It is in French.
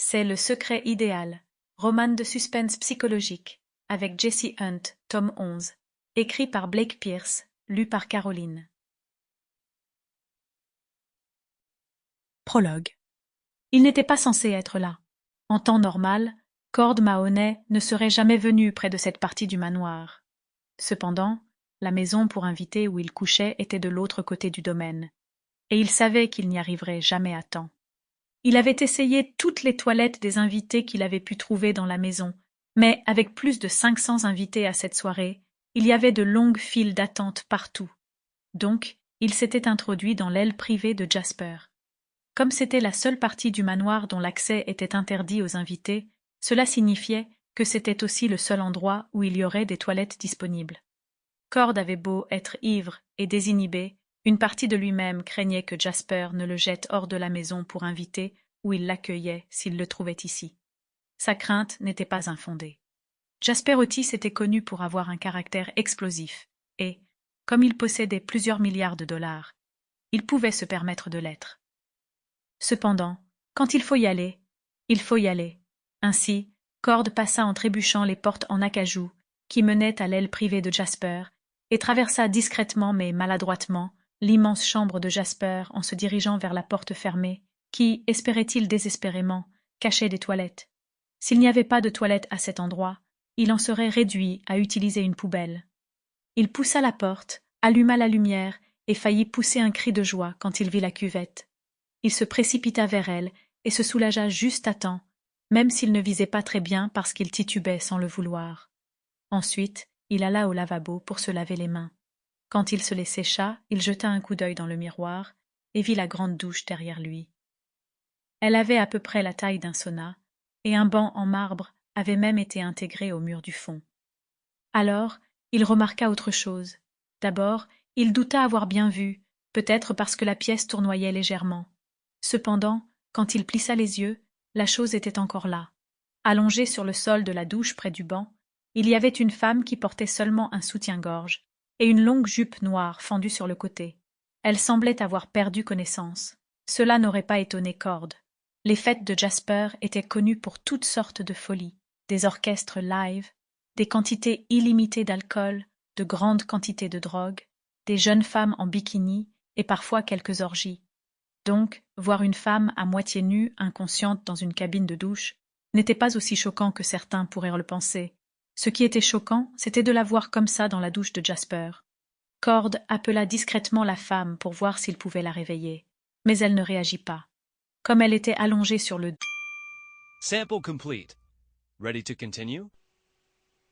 C'est Le secret idéal, roman de suspense psychologique, avec Jesse Hunt, tome 11, écrit par Blake Pierce, lu par Caroline. Prologue. Il n'était pas censé être là. En temps normal, Cord Mahoney ne serait jamais venu près de cette partie du manoir. Cependant, la maison pour invités où il couchait était de l'autre côté du domaine, et il savait qu'il n'y arriverait jamais à temps. Il avait essayé toutes les toilettes des invités qu'il avait pu trouver dans la maison, mais avec plus de 500 invités à cette soirée, il y avait de longues files d'attente partout. Donc, il s'était introduit dans l'aile privée de Jasper. Comme c'était la seule partie du manoir dont l'accès était interdit aux invités, cela signifiait que c'était aussi le seul endroit où il y aurait des toilettes disponibles. Cord avait beau être ivre et désinhibé, une partie de lui-même craignait que Jasper ne le jette hors de la maison pour inviter où il l'accueillait s'il le trouvait ici. Sa crainte n'était pas infondée. Jasper Otis était connu pour avoir un caractère explosif et, comme il possédait plusieurs milliards de dollars, il pouvait se permettre de l'être. Cependant, quand il faut y aller, il faut y aller. Ainsi, Cord passa en trébuchant les portes en acajou qui menaient à l'aile privée de Jasper et traversa discrètement mais maladroitement l'immense chambre de Jasper en se dirigeant vers la porte fermée qui, espérait-il désespérément, cachait des toilettes. S'il n'y avait pas de toilette à cet endroit, il en serait réduit à utiliser une poubelle. Il poussa la porte, alluma la lumière et faillit pousser un cri de joie quand il vit la cuvette. Il se précipita vers elle et se soulagea juste à temps, même s'il ne visait pas très bien parce qu'il titubait sans le vouloir. Ensuite, il alla au lavabo pour se laver les mains. Quand il se les sécha, il jeta un coup d'œil dans le miroir et vit la grande douche derrière lui. Elle avait à peu près la taille d'un sauna, et un banc en marbre avait même été intégré au mur du fond. Alors, il remarqua autre chose. D'abord, il douta avoir bien vu, peut-être parce que la pièce tournoyait légèrement. Cependant, quand il plissa les yeux, la chose était encore là. Allongée sur le sol de la douche près du banc, il y avait une femme qui portait seulement un soutien-gorge et une longue jupe noire fendue sur le côté. Elle semblait avoir perdu connaissance. Cela n'aurait pas étonné Cord. Les fêtes de Jasper étaient connues pour toutes sortes de folies, des orchestres live, des quantités illimitées d'alcool, de grandes quantités de drogue, des jeunes femmes en bikini et parfois quelques orgies. Donc, voir une femme à moitié nue, inconsciente dans une cabine de douche, n'était pas aussi choquant que certains pourraient le penser. Ce qui était choquant, c'était de la voir comme ça dans la douche de Jasper. Cord appela discrètement la femme pour voir s'il pouvait la réveiller, mais elle ne réagit pas. Comme elle était allongée sur le Sample complete. Ready to continue?